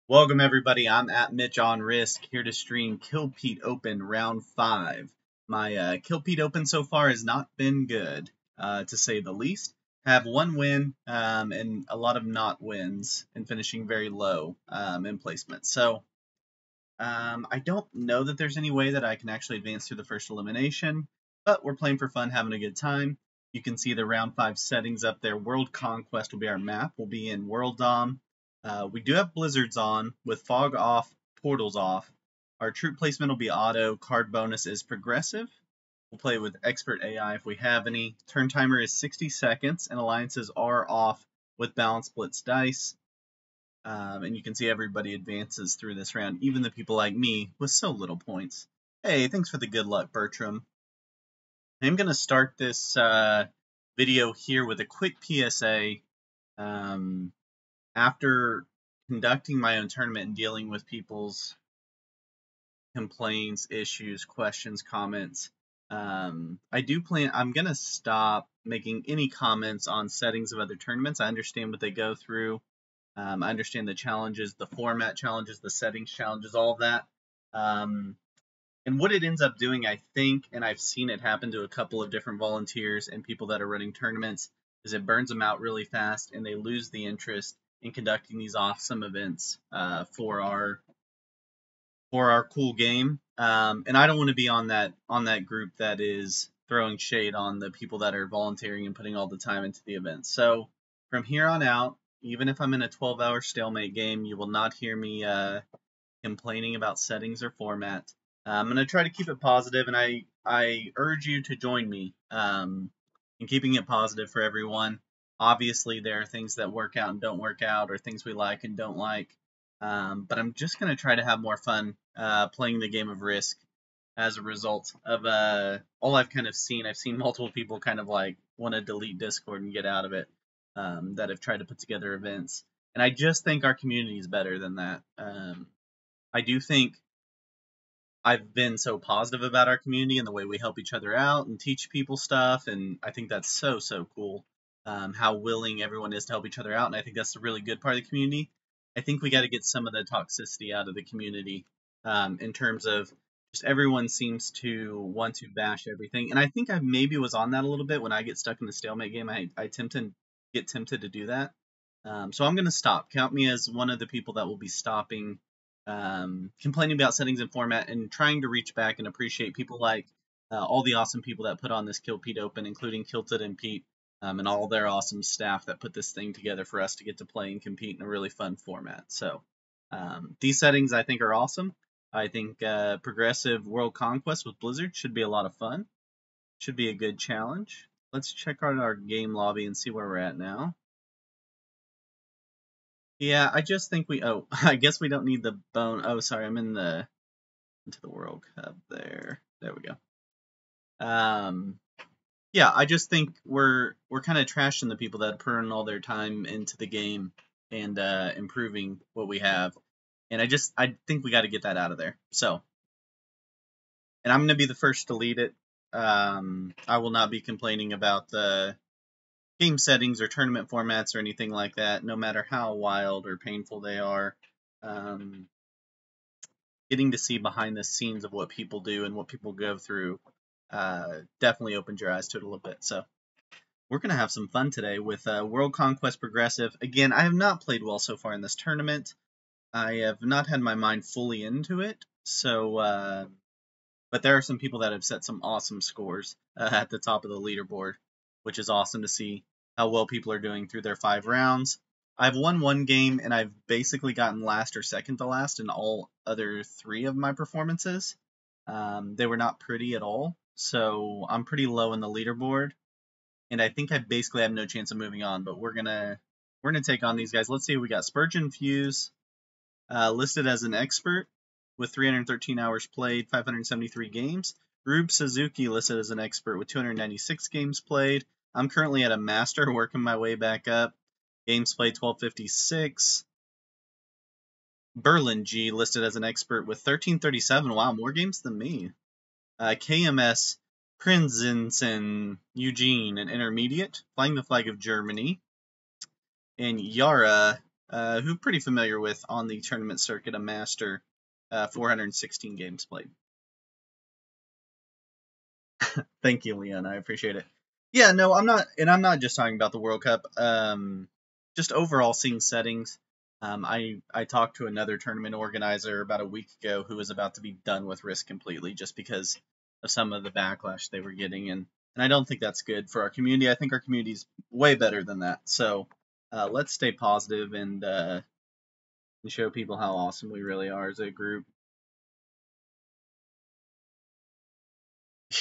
Welcome everybody, I'm at Mitch on Risk, here to stream Kill Pete Open Round 5. My Kill Pete Open so far has not been good, to say the least. Have one win and a lot of not wins and finishing very low in placement. So I don't know that there's any way that I can actually advance through the first elimination, but we're playing for fun, having a good time. You can see the round 5 settings up there. World Conquest will be our map. We'll be in World Dom. We do have blizzards on, with fog off, portals off. Our troop placement will be auto. Card bonus is progressive. We'll play with expert AI if we have any. Turn timer is 60 seconds, and alliances are off with balance blitz dice. And you can see everybody advances through this round, even the people like me with so little points. Hey, thanks for the good luck, Bertram. I'm going to start this video here with a quick PSA. After conducting my own tournament and dealing with people's complaints, issues, questions, comments, I'm going to stop making any comments on settings of other tournaments. I understand what they go through. I understand the challenges, the format challenges, the settings challenges, all of that. And what it ends up doing, I think, and I've seen it happen to a couple of different volunteers and people that are running tournaments, is it burns them out really fast and they lose the interest in conducting these awesome events for our cool game. And I don't want to be on that group that is throwing shade on the people that are volunteering and putting all the time into the event. So from here on out, even if I'm in a 12-hour stalemate game, you will not hear me complaining about settings or format. I'm going to try to keep it positive, and I urge you to join me in keeping it positive for everyone. Obviously, there are things that work out and don't work out, or things we like and don't like. But I'm just going to try to have more fun playing the game of Risk as a result of all I've kind of seen. I've seen multiple people kind of like want to delete Discord and get out of it that have tried to put together events. And I just think our community is better than that. I do think I've been so positive about our community and the way we help each other out and teach people stuff, and I think that's so cool. How willing everyone is to help each other out, and I think that's a really good part of the community. I think we got to get some of the toxicity out of the community in terms of just everyone seems to want to bash everything, and I think I maybe was on that a little bit when I get stuck in the stalemate game. I get tempted to do that. So I'm going to stop. Count me as one of the people that will be stopping complaining about settings and format and trying to reach back and appreciate people like all the awesome people that put on this Kill Pete Open, including Kilted and Pete, and all their awesome staff that put this thing together for us to get to play and compete in a really fun format. So these settings I think are awesome. I think progressive World Conquest with Blizzard should be a lot of fun. Should be a good challenge. Let's check out our game lobby and see where we're at now. Yeah, I just think oh, I guess we don't need the bone. Oh, sorry, I'm into the World Cup there. There we go. Yeah, I just think we're kind of trashing the people that put in all their time into the game and improving what we have. And I think we got to get that out of there. So, and I'm going to be the first to lead it. I will not be complaining about the game settings or tournament formats or anything like that, no matter how wild or painful they are. Getting to see behind the scenes of what people do and what people go through definitely opened your eyes to it a little bit. So we're going to have some fun today with World Conquest Progressive. Again, I have not played well so far in this tournament. I have not had my mind fully into it. So, but there are some people that have set some awesome scores at the top of the leaderboard, which is awesome to see how well people are doing through their 5 rounds. I've won one game, and I've basically gotten last or second to last in all other 3 of my performances. They were not pretty at all, so I'm pretty low in the leaderboard, and I think I basically have no chance of moving on. But we're gonna take on these guys. Let's see. We got Spurgeon Fuse listed as an expert with 313 hours played, 573 games. Rube Suzuki listed as an expert with 296 games played. I'm currently at a master, working my way back up. Games played 1256. Berlin G listed as an expert with 1337. Wow, more games than me. KMS Prinzensen Eugene, an intermediate, flying the flag of Germany. And Yara who pretty familiar with on the tournament circuit, a master, 416 games played. Thank you, Leon. I appreciate it. Yeah, no, I'm not just talking about the World Cup. Just overall seeing settings. I talked to another tournament organizer about a week ago who was about to be done with Risk completely just because of some of the backlash they were getting, and I don't think that's good for our community. I think our community's way better than that. So let's stay positive and show people how awesome we really are as a group.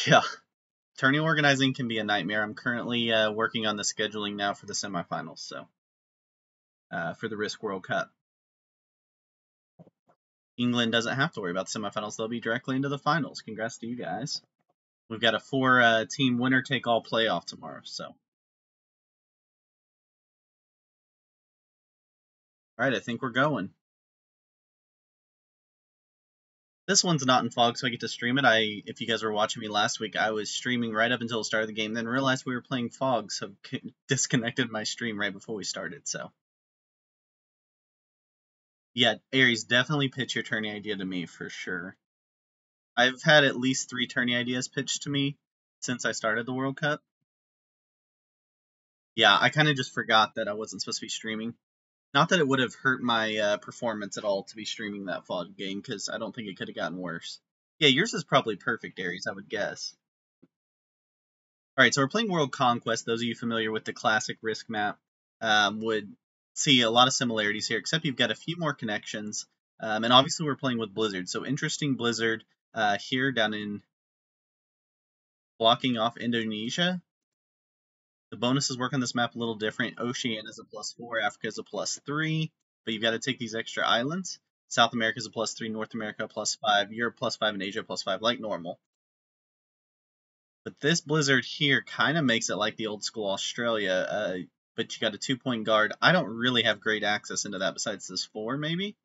Yeah. Tourney organizing can be a nightmare. I'm currently working on the scheduling now for the semifinals, so for the Risk World Cup. England doesn't have to worry about the semifinals. They'll be directly into the finals. Congrats to you guys. We've got a 4-team winner-take-all playoff tomorrow, so. All right, I think we're going. This one's not in fog, so I get to stream it. If you guys were watching me last week, I was streaming right up until the start of the game, then realized we were playing fog, so disconnected my stream right before we started, so. Yeah, Aries, definitely pitch your tourney idea to me for sure. I've had at least 3 tourney ideas pitched to me since I started the World Cup. Yeah, I kind of just forgot that I wasn't supposed to be streaming. Not that it would have hurt my performance at all to be streaming that fog game, because I don't think it could have gotten worse. Yeah, yours is probably perfect, Aries, I would guess. Alright, so we're playing World Conquest. Those of you familiar with the classic Risk map would see a lot of similarities here, except you've got a few more connections. And obviously we're playing with Blizzard, so interesting Blizzard here down in blocking off Indonesia. The bonuses work on this map a little different. Oceania is a +4, Africa is a +3, but you've got to take these extra islands. South America is a +3, North America +5, Europe +5, and Asia +5, like normal. But this blizzard here kind of makes it like the old school Australia, but you got a 2-point guard. I don't really have great access into that besides this 4, maybe?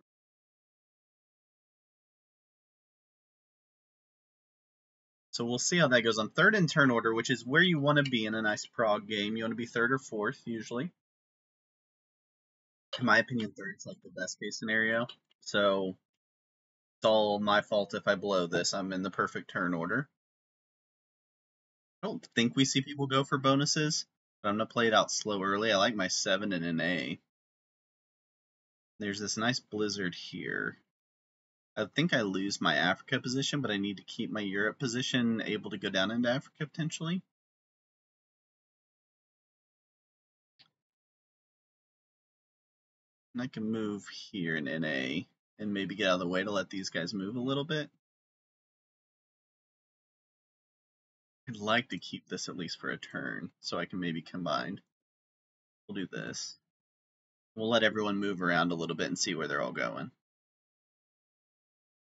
So we'll see how that goes on third in turn order, which is where you want to be in a nice Prague game. You want to be third or fourth, usually. In my opinion, third's like the best case scenario. So it's all my fault if I blow this. I'm in the perfect turn order. I don't think we see people go for bonuses, but I'm going to play it out slow early. I like my 7 and an A. There's this nice blizzard here. I think I lose my Africa position, but I need to keep my Europe position able to go down into Africa potentially. And I can move here in NA and maybe get out of the way to let these guys move a little bit. I'd like to keep this at least for a turn, so I can maybe combine. We'll do this. We'll let everyone move around a little bit and see where they're all going.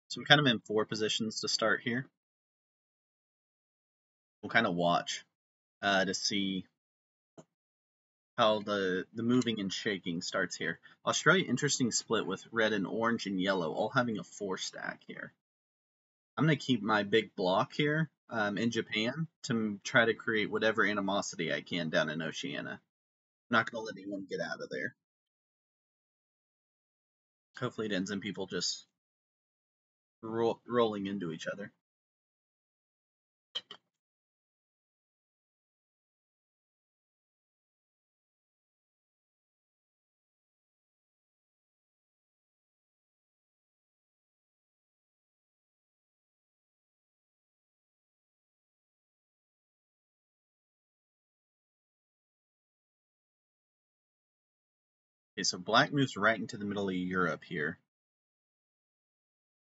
So I'm kind of in 4 positions to start here. We'll kind of watch to see how the moving and shaking starts here. Australia, interesting split with red and orange and yellow, all having a 4 stack here. I'm going to keep my big block here in Japan to try to create whatever animosity I can down in Oceania. I'm not going to let anyone get out of there. Hopefully it ends in people just rolling into each other. Okay, so black moves right into the middle of Europe here.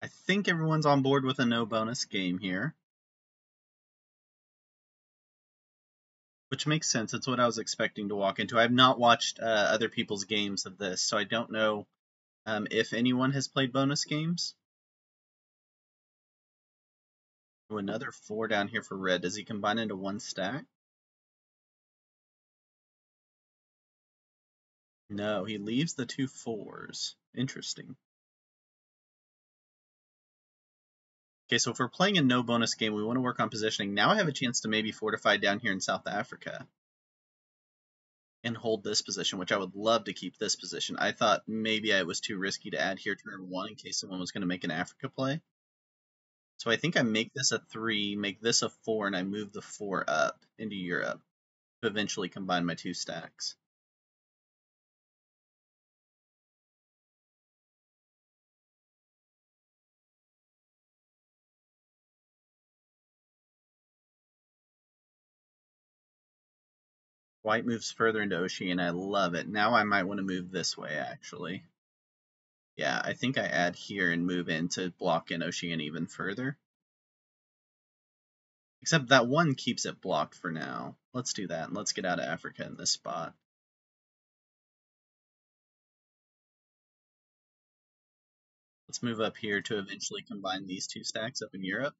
I think everyone's on board with a no bonus game here. Which makes sense. It's what I was expecting to walk into. I have not watched other people's games of this, so I don't know if anyone has played bonus games. Oh, another 4 down here for red. Does he combine into 1 stack? No, he leaves the 2 4s. Interesting. Okay, so if we're playing a no bonus game, we want to work on positioning. Now I have a chance to maybe fortify down here in South Africa. and hold this position, which I would love to keep this position. I thought maybe it was too risky to add here turn 1 in case someone was going to make an Africa play. So I think I make this a 3, make this a 4, and I move the 4 up into Europe to eventually combine my 2 stacks. White moves further into Oceania. I love it. Now I might want to move this way, actually. Yeah, I think I add here and move in to block in Oceania even further. Except that one keeps it blocked for now. Let's do that, and let's get out of Africa in this spot. Let's move up here to eventually combine these 2 stacks up in Europe.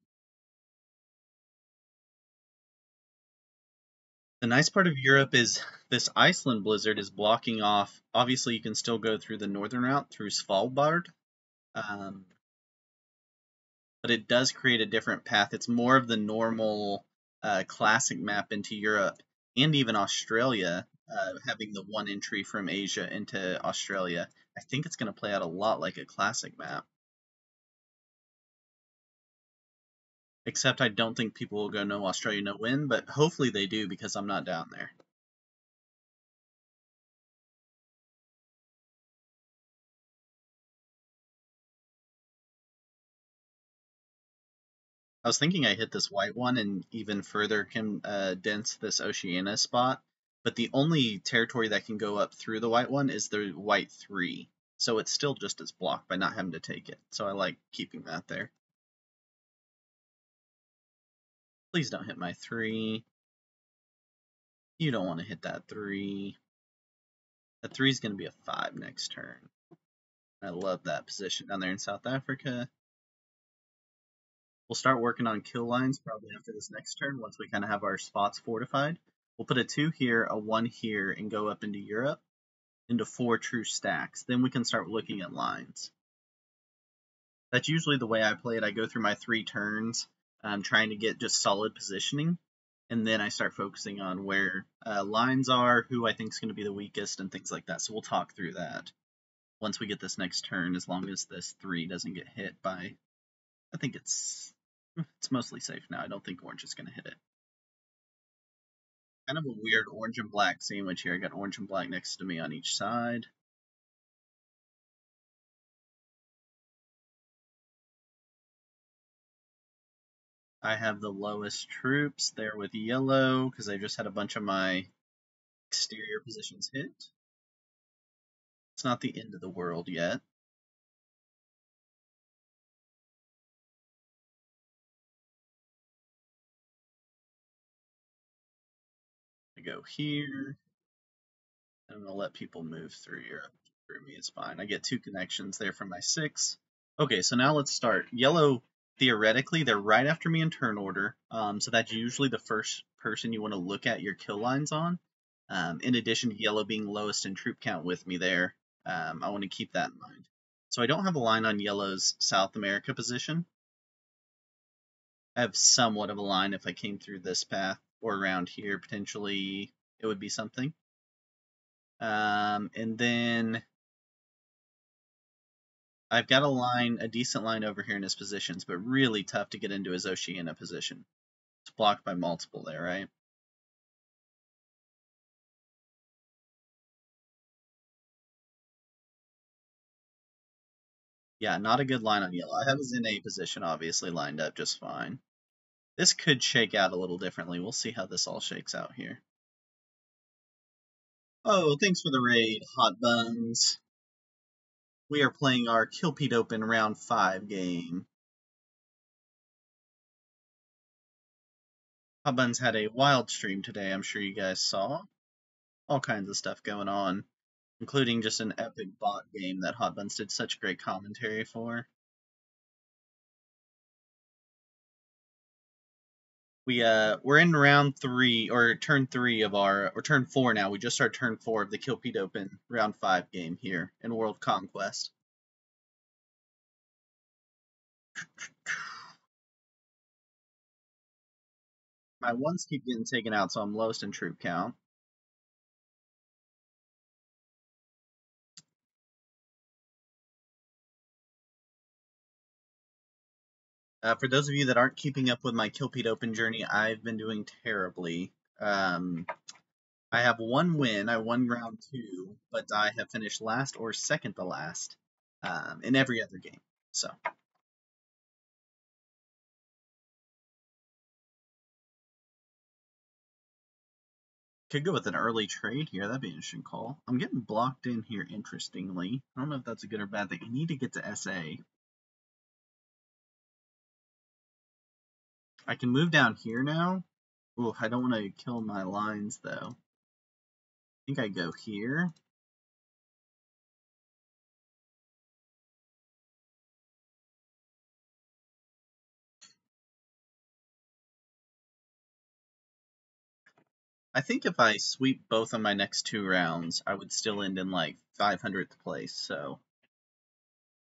The nice part of Europe is this Iceland blizzard is blocking off. Obviously, you can still go through the northern route through Svalbard, um, but it does create a different path. It's more of the normal classic map into Europe and even Australia, having the one entry from Asia into Australia. I think it's going to play out a lot like a classic map. Except I don't think people will go no Australia, no win, but hopefully they do because I'm not down there. I was thinking I hit this white one and even further condense this Oceania spot, but the only territory that can go up through the white one is the white 3. So it's still just as blocked by not having to take it. So I like keeping that there. Please don't hit my 3. You don't want to hit that 3. That 3 is going to be a 5 next turn. I love that position down there in South Africa. We'll start working on kill lines probably after this next turn once we kind of have our spots fortified. We'll put a 2 here, a 1 here, and go up into Europe, into 4 true stacks. Then we can start looking at lines. That's usually the way I play it. I go through my 3 turns, trying to get just solid positioning, and then I start focusing on where lines are, who I think is going to be the weakest, and things like that. So we'll talk through that once we get this next turn, as long as this 3 doesn't get hit by... I think it's mostly safe now. I don't think orange is going to hit it. Kind of a weird orange and black sandwich here. I got orange and black next to me on each side. I have the lowest troops there with yellow because I just had a bunch of my exterior positions hit. It's not the end of the world yet. I go here. I'm going to let people move through Europe. Through me, it's fine. I get 2 connections there from my 6. Okay, so now let's start. Yellow, theoretically, they're right after me in turn order. So that's usually the first person you want to look at your kill lines on. In addition to yellow being lowest in troop count with me there, I want to keep that in mind. So I don't have a line on yellow's South America position. I have somewhat of a line if I came through this path or around here, potentially it would be something. And then I've got a line, a decent line over here in his positions, but really tough to get into his Oceania position. It's blocked by multiple there, right? Yeah, not a good line on yellow. I have his NA position obviously lined up just fine. This could shake out a little differently. We'll see how this all shakes out here. Oh, thanks for the raid, Hot Buns. We are playing our Kilpede Open Round 5 game. Hot Buns had a wild stream today, I'm sure you guys saw. All kinds of stuff going on, including just an epic bot game that Hot Buns did such great commentary for. We're in round 3 or turn 3 of our or turn 4 now. We just started turn 4 of the Kilpede Open round 5 game here in World Conquest. My ones keep getting taken out, so I'm lowest in troop count. For those of you that aren't keeping up with my Kilpete Open journey, I've been doing terribly. I have one win. I won round two, but I have finished last or second to last in every other game. So could go with an early trade here. That'd be an interesting call. I'm getting blocked in here. Interestingly, I don't know if that's a good or bad thing. I need to get to SA. I can move down here now. Ooh, I don't want to kill my lines though. I think I go here. I think if I sweep both of my next two rounds, I would still end in like 500th place, so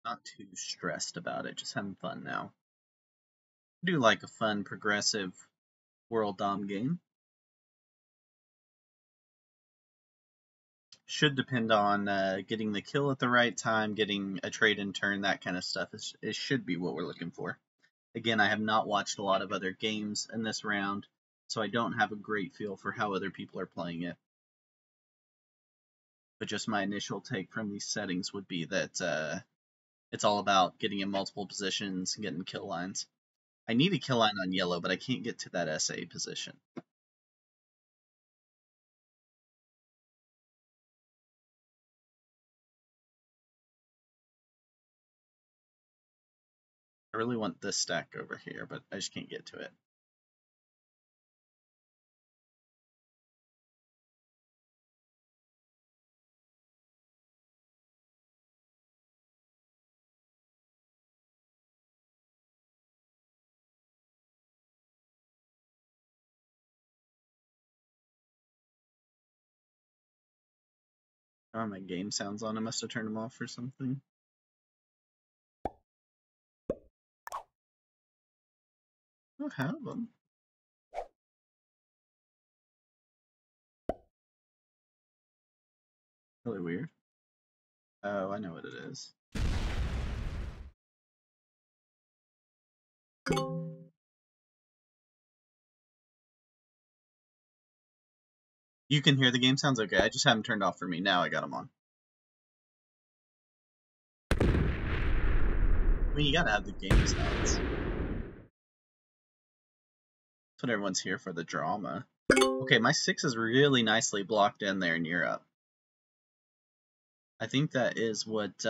not too stressed about it. Just having fun now. I do like a fun, progressive World Dom game. Should depend on getting the kill at the right time, getting a trade in turn, that kind of stuff. It should be what we're looking for. Again, I have not watched a lot of other games in this round, so I don't have a great feel for how other people are playing it. But just my initial take from these settings would be that it's all about getting in multiple positions and getting kill lines. I need a kill line on yellow, but I can't get to that SA position. I really want this stack over here, but I just can't get to it. Oh, my game sounds on. I must have turned them off or something. I have them. Really weird. Oh, I know what it is. You can hear the game sounds okay. I just have them turned off for me. Now I got them on. I mean, you gotta have the game sounds. That's what everyone's here for, the drama. Okay, my 6 is really nicely blocked in there in Europe. I think that is what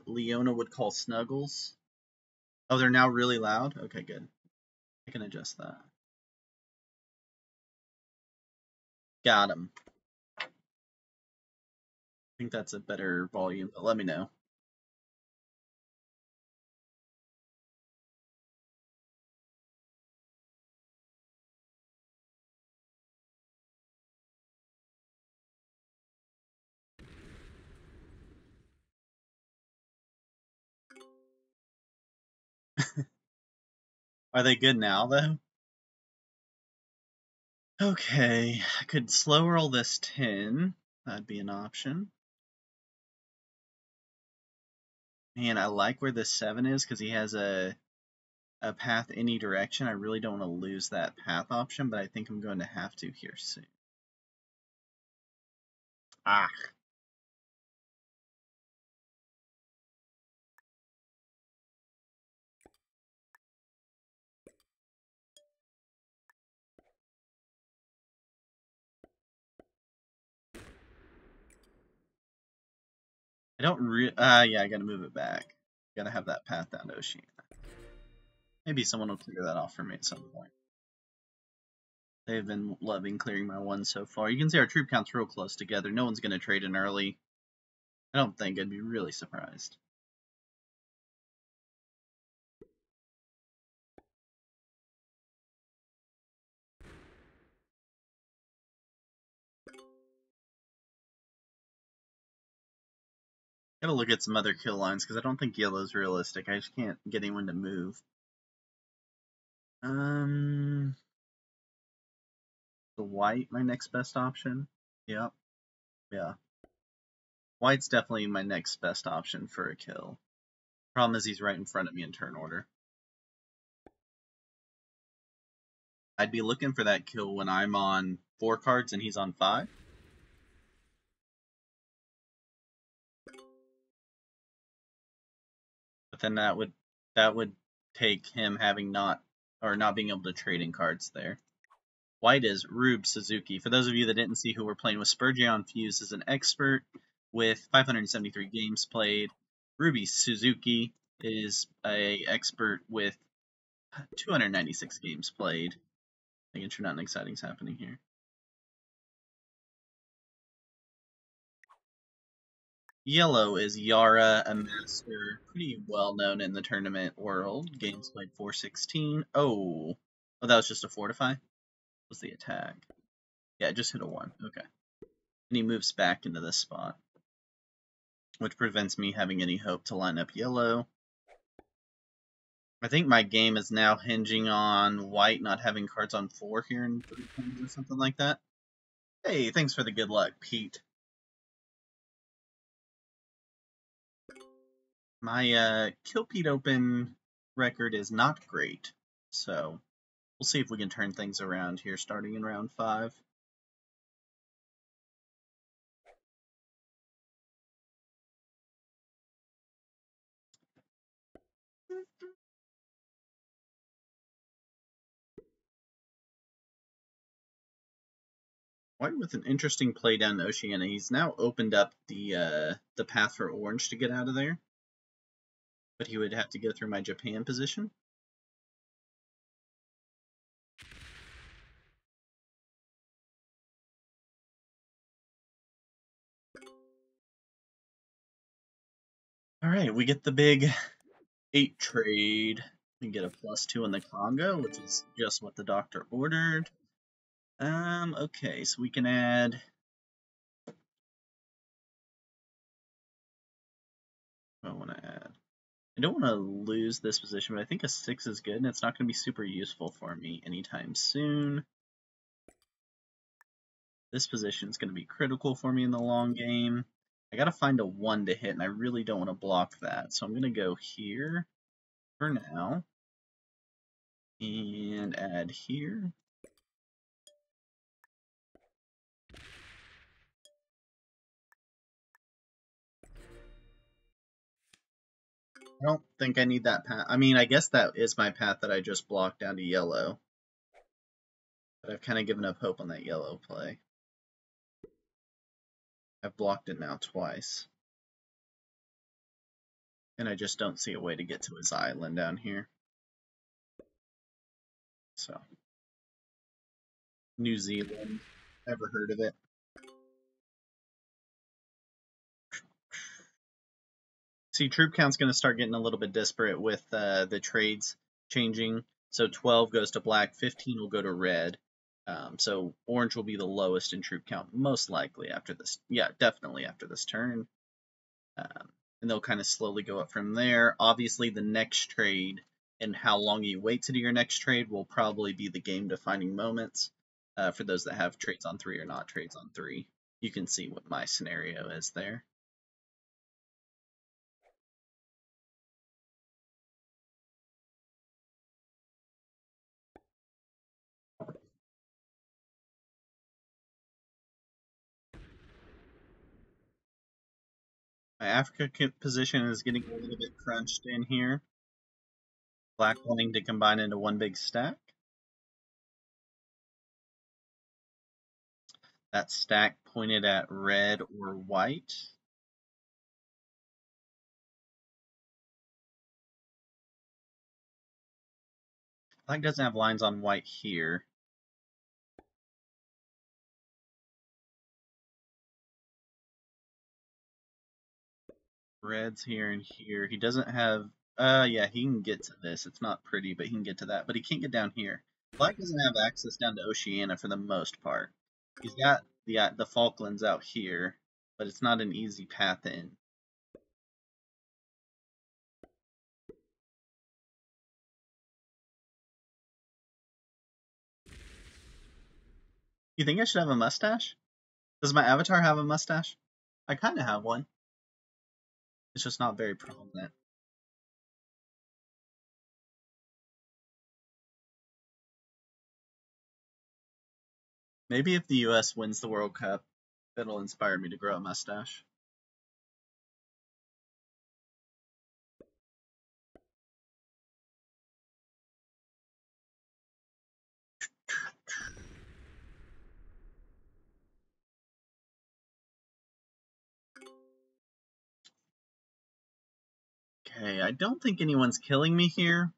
Leona would call snuggles. Oh, they're now really loud? Okay, good. I can adjust that. Got him. I think that's a better volume, but let me know. Are they good now, though? Okay, I could slow roll this 10. That'd be an option. Man, I like where this 7 is because he has a path any direction. I really don't want to lose that path option, but I think I'm going to have to here soon. Ah. I don't yeah, I gotta move it back. Gotta have that path down to Oceania. Maybe someone will clear that off for me at some point. They've been loving clearing my one so far. You can see our troop count's real close together. No one's gonna trade in early. I don't think. I'd be really surprised. Gotta look at some other kill lines because I don't think yellow's realistic. I just can't get anyone to move. The white, my next best option. Yep. Yeah. White's definitely my next best option for a kill. Problem is he's right in front of me in turn order. I'd be looking for that kill when I'm on 4 cards and he's on 5. But then that would take him having not being able to trade in cards there. White is Rube Suzuki. For those of you that didn't see who we're playing with, Spurgeon Fuse is an expert with 573 games played. Ruby Suzuki is a expert with 296 games played. Making sure nothing exciting's happening here. Yellow is Yara, a master, pretty well known in the tournament world. Games played 416. Oh, that was just a fortify? Was the attack? Yeah, just hit a 1. Okay. And he moves back into this spot, which prevents me having any hope to line up yellow. I think my game is now hinging on white not having cards on 4 here in 3 turns or something like that. Hey, thanks for the good luck, Pete. My Kill Pete Open record is not great, so we'll see if we can turn things around here starting in round 5. White with an interesting play down to Oceania. He's now opened up the path for orange to get out of there, but he would have to go through my Japan position. All right, we get the big 8 trade. We get a +2 in the Congo, which is just what the doctor ordered. Okay, so we can add. I want to add. I don't want to lose this position, but I think a 6 is good, and it's not going to be super useful for me anytime soon. This position is going to be critical for me in the long game. I got to find a 1 to hit, and I really don't want to block that. So I'm going to go here for now and add here. I don't think I need that path. I mean, I guess that is my path that I just blocked down to yellow. But I've kind of given up hope on that yellow play. I've blocked it now twice. And I just don't see a way to get to his island down here. So, New Zealand, ever heard of it? See, troop count's going to start getting a little bit disparate with the trades changing. So 12 goes to black, 15 will go to red. So orange will be the lowest in troop count, most likely after this. Yeah, definitely after this turn. And they'll kind of slowly go up from there. Obviously, the next trade and how long you wait to do your next trade will probably be the game-defining moments for those that have trades on 3 or not trades on 3. You can see what my scenario is there. My Africa position is getting a little bit crunched in here. Black wanting to combine into one big stack. That stack pointed at red or white. Black doesn't have lines on white here. Red's here and here. He doesn't have. Yeah, he can get to this. It's not pretty, but he can get to that. But he can't get down here. Black doesn't have access down to Oceania for the most part. He's got the Falklands out here, but it's not an easy path in. You think I should have a mustache? Does my avatar have a mustache? I kind of have one. It's just not very prominent. Maybe if the U.S. wins the World Cup, it'll inspire me to grow a mustache. Okay, I don't think anyone's killing me here,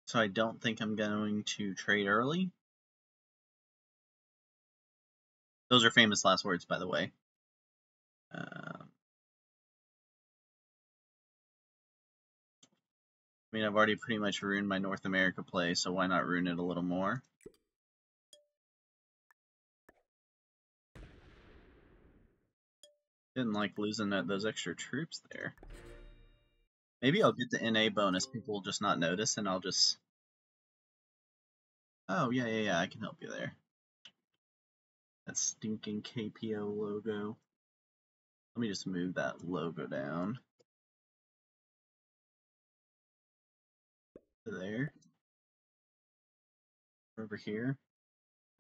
so I don't think I'm going to trade early. Those are famous last words, by the way. I mean, I've already pretty much ruined my North America play, so why not ruin it a little more? Didn't like losing those extra troops there. Maybe I'll get the NA bonus. People will just not notice, and I'll just... Oh, yeah, I can help you there. That stinking KPO logo. Let me just move that logo down. To there. Over here.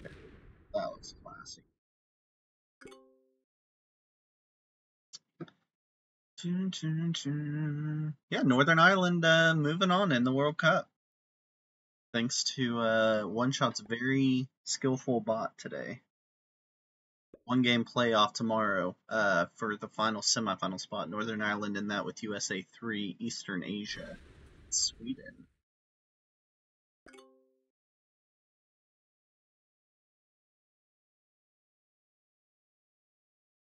That looks classy. Yeah, Northern Ireland moving on in the World Cup. Thanks to One Shot's very skillful bot today. One game playoff tomorrow for the final semifinal spot. Northern Ireland in that with USA 3, Eastern Asia, Sweden.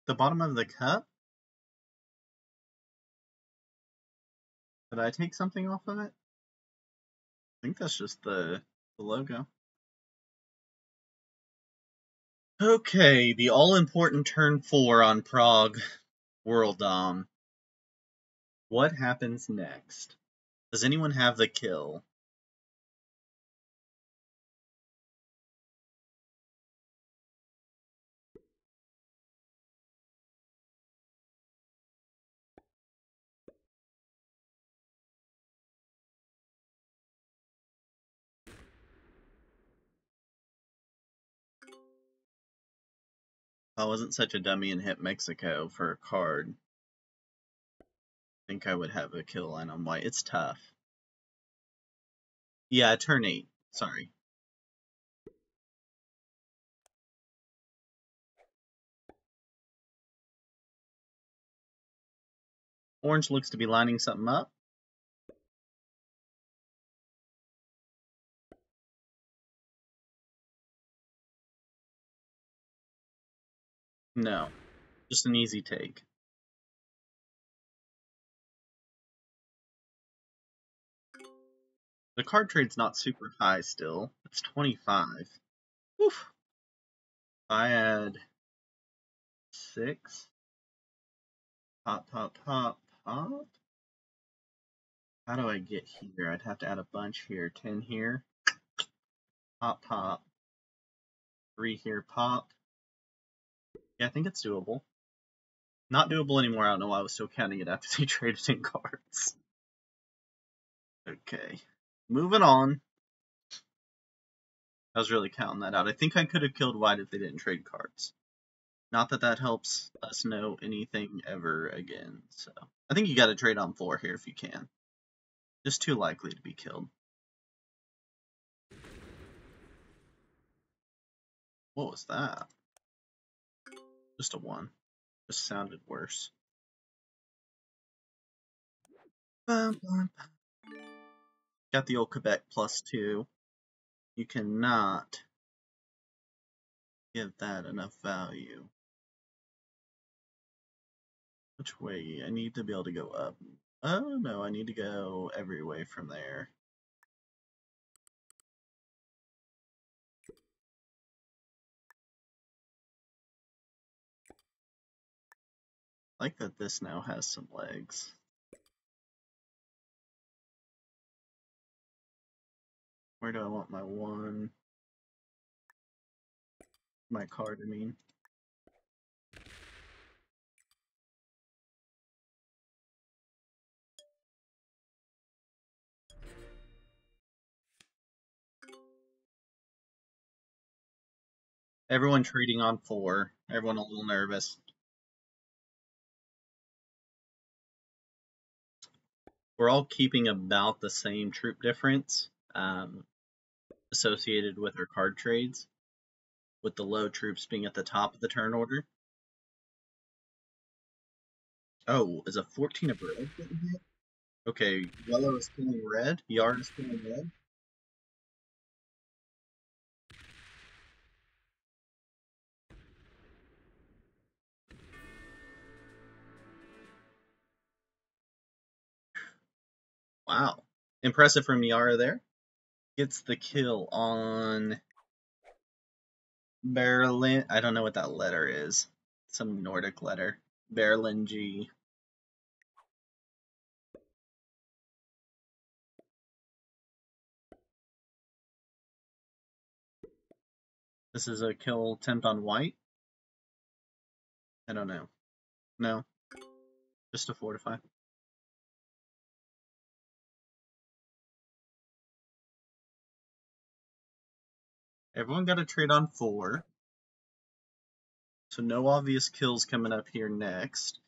The bottom of the cup? Did I take something off of it? I think that's just the logo. Okay, the all-important turn 4 on Prague World Dom. What happens next? Does anyone have the kill? If I wasn't such a dummy and hit Mexico for a card, I think I would have a kill line on white. It's tough. Yeah, turn 8. Sorry. Orange looks to be lining something up. No, just an easy take. The card trade's not super high still. It's 25. Oof. I had 6. Pop, pop, pop, pop. How do I get here? I'd have to add a bunch here. 10 here. Pop, pop. 3 here, pop. Yeah, I think it's doable. Not doable anymore. I don't know why I was still counting it after they traded in cards. Okay. Moving on. I was really counting that out. I think I could have killed white if they didn't trade cards. Not that that helps us know anything ever again. So I think you got to trade on 4 here if you can. Just too likely to be killed. What was that? Just a 1. Just sounded worse. Got the old Quebec +2. You cannot give that enough value. Which way? I need to be able to go up. Oh no, I need to go every way from there. I like that this now has some legs. Where do I want my 1? My card, I mean. Everyone trading on 4. Everyone a little nervous. We're all keeping about the same troop difference associated with our card trades, with the low troops being at the top of the turn order. Oh, is a 14 of red getting hit? Okay, yellow is killing red. Yard is killing red. Wow. Impressive from Yara there. Gets the kill on Berlin. I don't know what that letter is. Some Nordic letter. Berlin G. This is a kill attempt on white. I don't know. No, just a fortify. Everyone got a trade on 4. So no obvious kills coming up here next.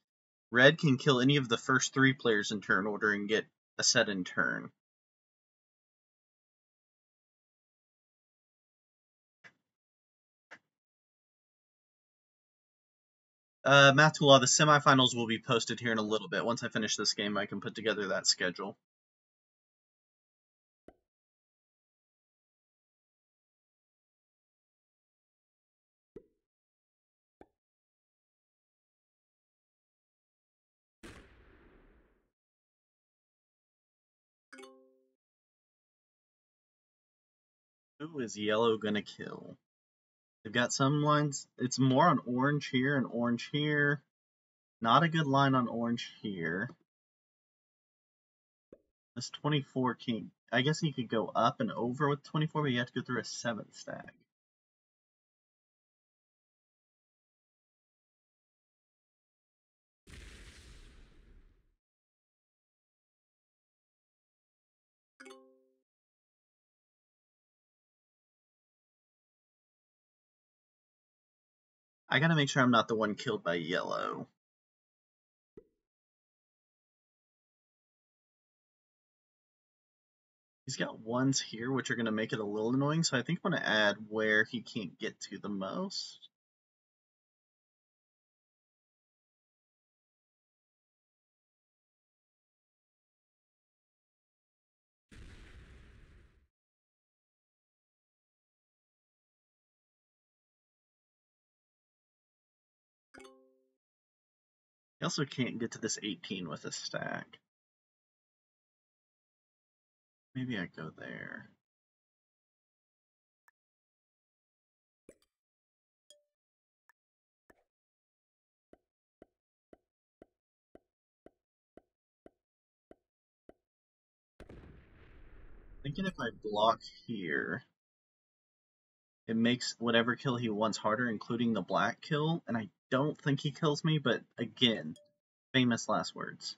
Red can kill any of the first 3 players in turn order and get a set in turn. Matula, the semifinals will be posted here in a little bit. Once I finish this game, I can put together that schedule. Who is yellow gonna kill? They've got some lines. It's more on orange here and orange here. Not a good line on orange here. This 24 can. I guess he could go up and over with 24, but you have to go through a 7th stack. I gotta make sure I'm not the one killed by yellow. He's got ones here, which are going to make it a little annoying, so I think I'm going to add where he can't get to the most. He also can't get to this 18 with a stack. Maybe I go there. Thinking if I block here, it makes whatever kill he wants harder, including the black kill, and I don't think he kills me, but again, famous last words.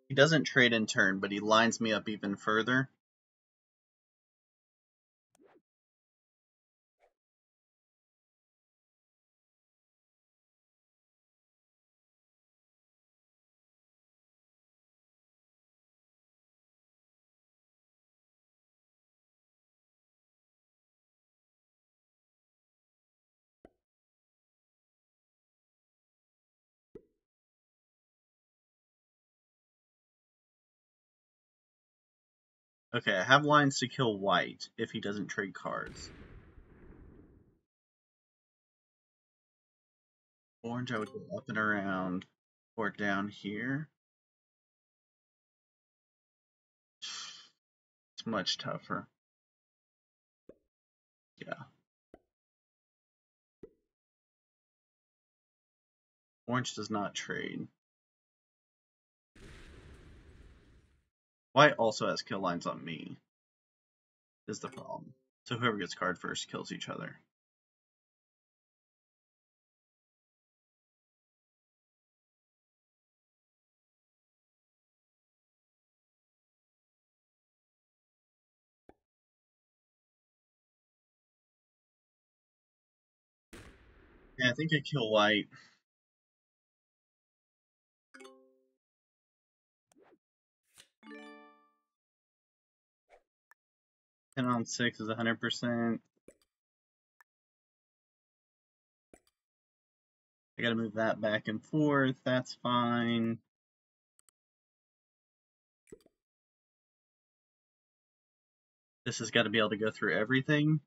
He doesn't trade in turn, but he lines me up even further. Okay, I have lines to kill white if he doesn't trade cards. Orange, I would go up and around or down here. It's much tougher. Yeah. Orange does not trade. White also has kill lines on me, is the problem. So whoever gets card first kills each other. Yeah, I think I kill white. Ten on 6 is 100%. I gotta move that back and forth. That's fine. This has got to be able to go through everything.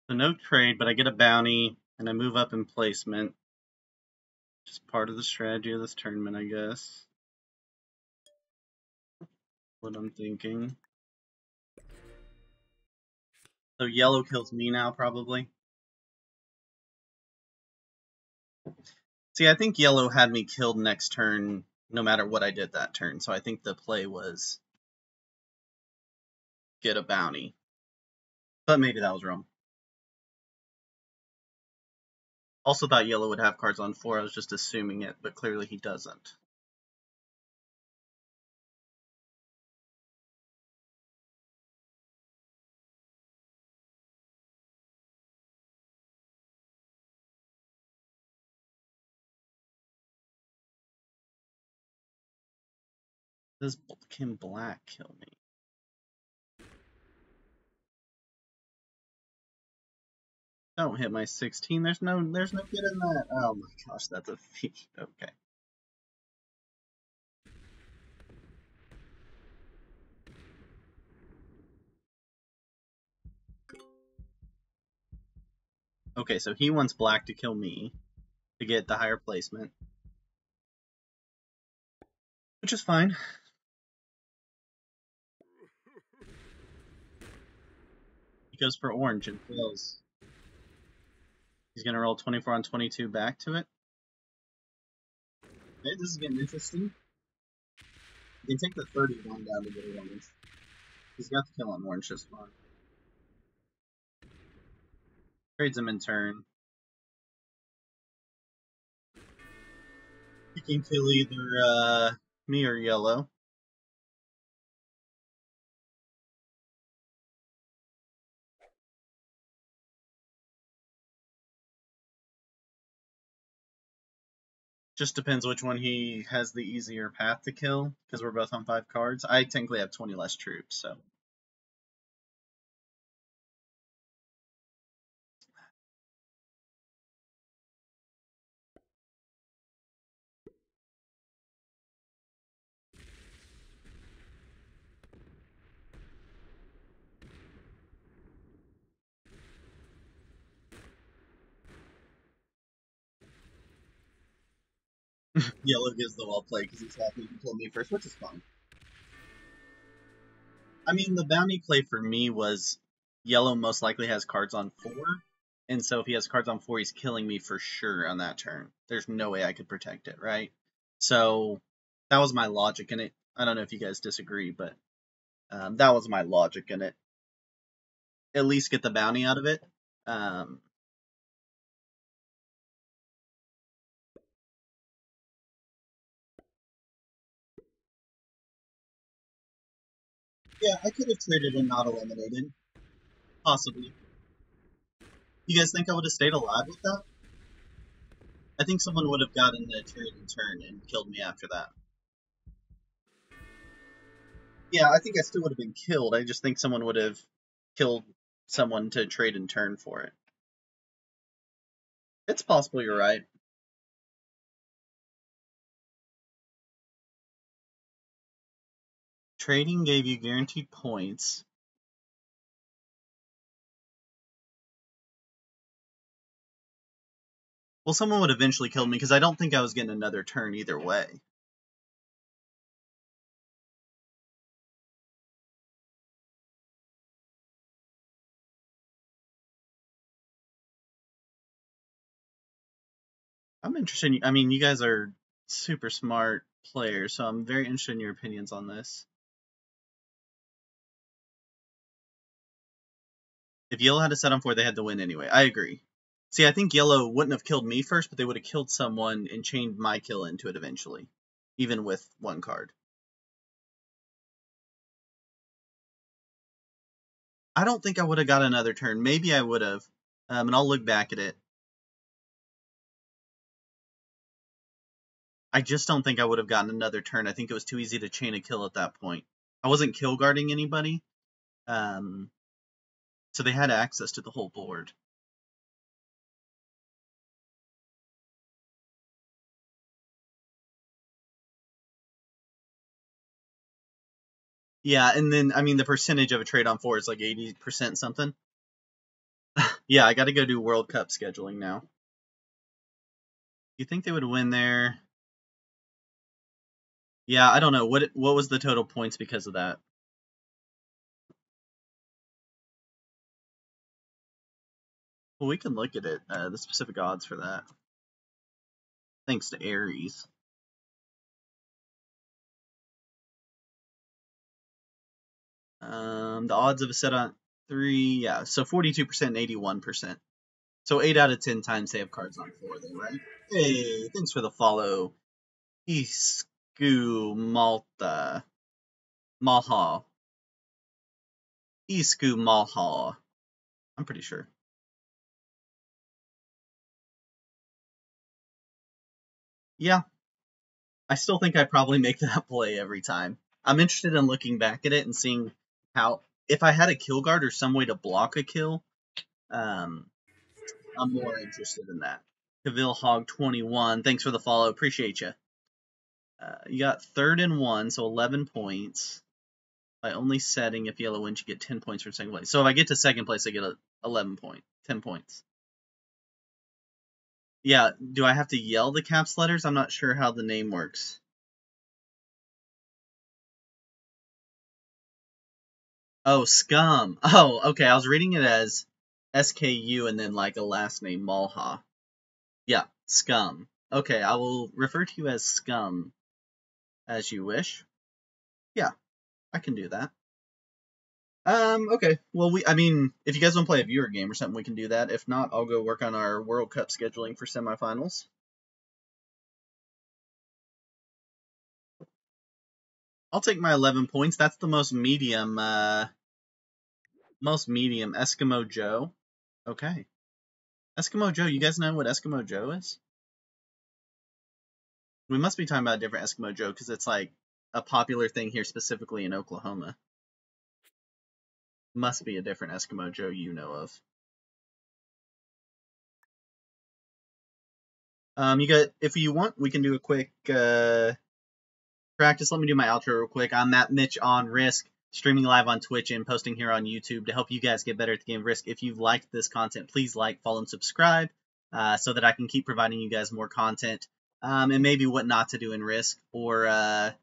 So no trade, but I get a bounty, and I move up in placement. Just part of the strategy of this tournament, I guess. What I'm thinking. So yellow kills me now, probably. See, I think yellow had me killed next turn, no matter what I did that turn. So I think the play was get a bounty. But maybe that was wrong. Also thought yellow would have cards on 4. I was just assuming it, but clearly he doesn't. Does can black kill me? Don't hit my 16. There's no good in that. Oh my gosh, that's a feat. Okay. Okay, so he wants black to kill me to get the higher placement, which is fine. He goes for orange and fails. He's gonna roll 24 on 22 back to it. Okay, this is getting interesting. You can take the 31 down to get orange. He's got the kill on orange just fine. Trades him in turn. You can kill either me or yellow. Just depends which one he has the easier path to kill, because we're both on 5 cards. I technically have 20 less troops, so. Yellow gives the well play because he's happy to kill me first, which is fine. I mean, the bounty play for me was yellow most likely has cards on 4, and so if he has cards on 4, he's killing me for sure on that turn. There's no way I could protect it, right? So that was my logic in it. I don't know if you guys disagree, but that was my logic in it. At least get the bounty out of it. Yeah, I could have traded and not eliminated. Possibly. You guys think I would have stayed alive with that? I think someone would have gotten the trade in turn and killed me after that. Yeah, I think I still would have been killed. I just think someone would have killed someone to trade in turn for it. It's possible you're right. Trading gave you guaranteed points. Well, someone would eventually kill me because I don't think I was getting another turn either way. I'm interested. I mean, you guys are super smart players, so I'm very interested in your opinions on this. If yellow had a set on 4, they had to win anyway. I agree. See, I think yellow wouldn't have killed me first, but they would have killed someone and chained my kill into it eventually, even with one card. I don't think I would have got another turn. Maybe I would have, and I'll look back at it. I just don't think I would have gotten another turn. I think it was too easy to chain a kill at that point. I wasn't kill guarding anybody, so they had access to the whole board. Yeah, and then I mean the percentage of a trade on 4 is like 80% something. Yeah, I got to go do World Cup scheduling now. You think they would win there? Yeah, I don't know. What was the total points because of that? Well, we can look at it. The specific odds for that. Thanks to Aries. The odds of a set on 3, yeah, so 42% and 81%. So 8 out of 10 times they have cards on 4 then, right? Hey, thanks for the follow. Isku Malta. Malha. Isku Malha. I'm pretty sure. Yeah, I still think I probably make that play every time. I'm interested in looking back at it and seeing how, if I had a kill guard or some way to block a kill, I'm more interested in that. Cavill Hog 21, thanks for the follow, appreciate you. You got 3rd and 1, so 11 points. By only setting, if yellow wins, you get 10 points for second place. So if I get to second place, I get 11 points, 10 points. Yeah, do I have to yell the caps letters? I'm not sure how the name works. Oh, Scum. Oh, okay. I was reading it as SKU and then like a last name, Malha. Yeah, Scum. Okay, I will refer to you as Scum as you wish. Yeah, I can do that. Okay. Well, I mean, if you guys want to play a viewer game or something, we can do that. If not, I'll go work on our World Cup scheduling for semifinals. I'll take my 11 points. That's the most medium Eskimo Joe. Okay. Eskimo Joe, you guys know what Eskimo Joe is? We must be talking about a different Eskimo Joe because it's like a popular thing here, specifically in Oklahoma. Must be a different Eskimo Joe you know of. You got, if you want, we can do a quick practice. Let me do my outro real quick. I'm Matt Mitch on Risk, streaming live on Twitch and posting here on YouTube to help you guys get better at the game of Risk. If you've liked this content, please like, follow, and subscribe so that I can keep providing you guys more content and maybe what not to do in Risk or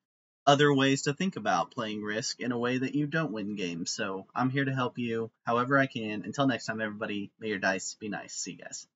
other ways to think about playing Risk in a way that you don't win games. So I'm here to help you however I can. Until next time, everybody, may your dice be nice. See you guys.